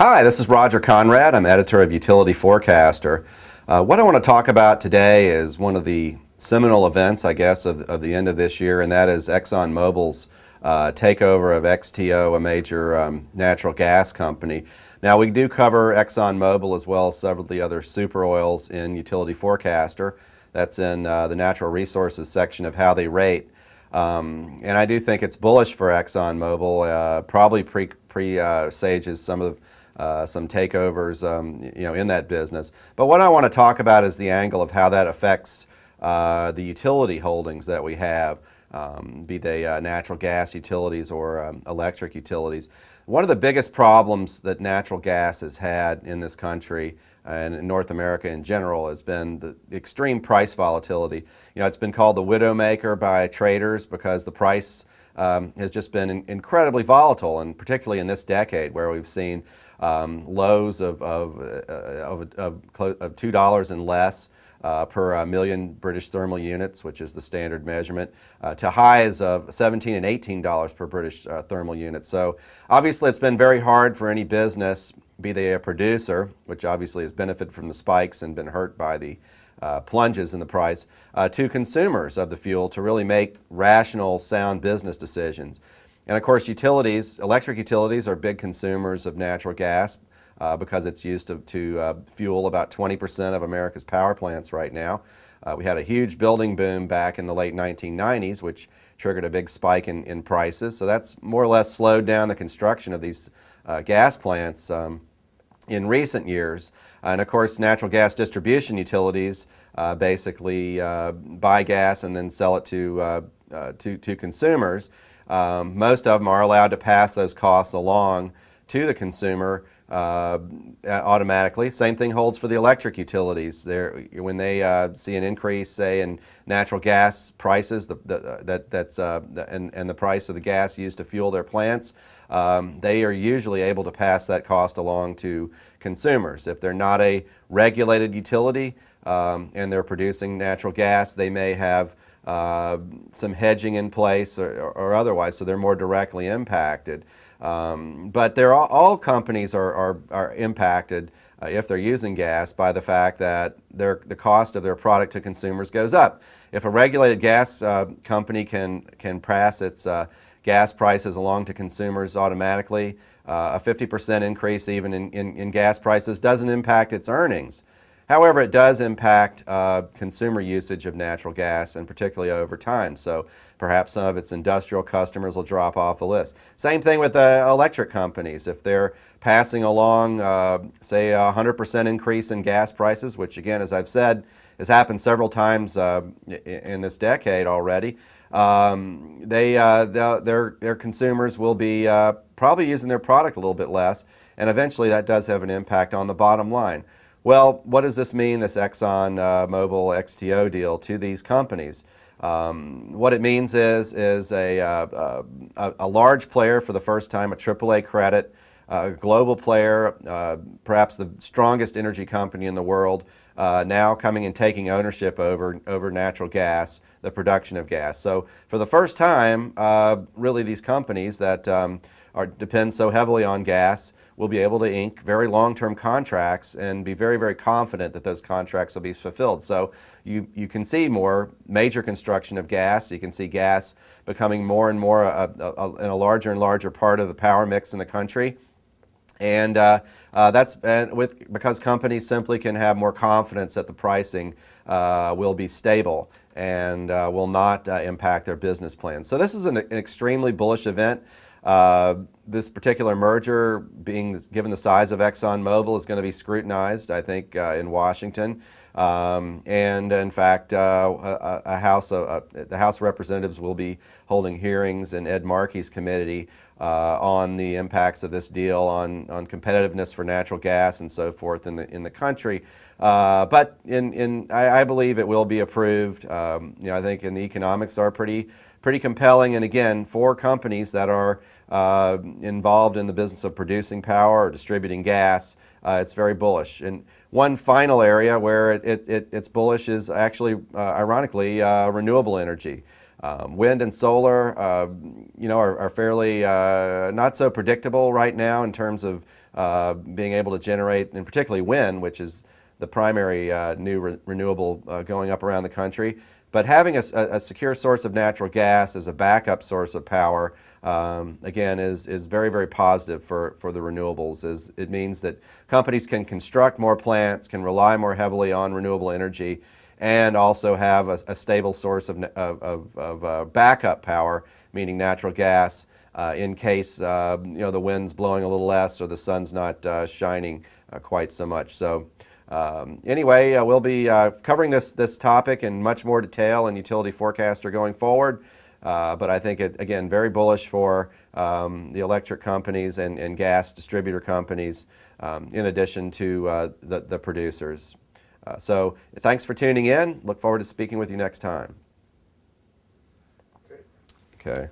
Hi, this is Roger Conrad. I'm editor of Utility Forecaster. What I want to talk about today is one of the seminal events, I guess, of the end of this year, and that is Exxon Mobil's takeover of XTO, a major natural gas company. Now, we do cover Exxon Mobil as well as several of the other super oils in Utility Forecaster. That's in the natural resources section of how they rate. And I do think it's bullish for Exxon Mobil, probably presages some takeovers in that business. But what I want to talk about is the angle of how that affects the utility holdings that we have, be they natural gas utilities or electric utilities. One of the biggest problems that natural gas has had in this country and in North America in general has been the extreme price volatility. It's been called the widowmaker by traders because the price has just been incredibly volatile, and particularly in this decade where we've seen lows of $2 and less per million British thermal units, which is the standard measurement, to highs of $17 and $18 per British thermal unit. So obviously it's been very hard for any business, be they a producer, which obviously has benefited from the spikes and been hurt by the plunges in the price, to consumers of the fuel to really make rational, sound business decisions. And of course, utilities, electric utilities are big consumers of natural gas because it's used to fuel about 20% of America's power plants right now. We had a huge building boom back in the late 1990s, which triggered a big spike in prices. So that's more or less slowed down the construction of these gas plants in recent years. And of course, natural gas distribution utilities basically buy gas and then sell it to consumers. Most of them are allowed to pass those costs along to the consumer automatically. Same thing holds for the electric utilities. When they see an increase, say, in natural gas prices, and the price of the gas used to fuel their plants, they are usually able to pass that cost along to consumers. If they're not a regulated utility and they're producing natural gas, they may have some hedging in place or otherwise, so they're more directly impacted. But all companies are impacted if they're using gas by the fact that the cost of their product to consumers goes up. If a regulated gas company can pass its gas prices along to consumers automatically, a 50% increase even in gas prices doesn't impact its earnings. However, it does impact consumer usage of natural gas, and particularly over time. So perhaps some of its industrial customers will drop off the list. Same thing with electric companies. If they're passing along, say, a 100% increase in gas prices, which again, as I've said, has happened several times in this decade already, their consumers will be probably using their product a little bit less, and eventually that does have an impact on the bottom line. Well, what does this mean, this Exxon Mobil XTO deal, to these companies? What it means is a large player for the first time, a AAA credit, a global player, perhaps the strongest energy company in the world, now coming and taking ownership over natural gas, the production of gas. So for the first time, really these companies that depend so heavily on gas will be able to ink very long-term contracts and be very, very confident that those contracts will be fulfilled. So you can see more major construction of gas. You can see gas becoming more and more in a larger and larger part of the power mix in the country. And that's because companies simply can have more confidence that the pricing will be stable and will not impact their business plans. So this is an extremely bullish event. This particular merger, given the size of Exxon Mobil, is going to be scrutinized, I think, in Washington. And in fact, the House of Representatives will be holding hearings in Ed Markey's committee on the impacts of this deal on competitiveness for natural gas and so forth in the country. But I believe it will be approved. I think the economics are pretty compelling, and again, for companies that are involved in the business of producing power or distributing gas, it's very bullish. And one final area where it's bullish is actually, ironically, renewable energy. Wind and solar, are fairly not so predictable right now in terms of being able to generate, and particularly wind, which is the primary new renewable going up around the country. But having a secure source of natural gas as a backup source of power, again, is very, very positive for the renewables. It means that companies can construct more plants, can rely more heavily on renewable energy, and also have a stable source of backup power, meaning natural gas, in case the wind's blowing a little less or the sun's not shining quite so much. So. Anyway, we'll be covering this topic in much more detail in Utility Forecaster going forward, but I think it, again, very bullish for the electric companies and gas distributor companies, in addition to the producers. So thanks for tuning in. Look forward to speaking with you next time. Okay.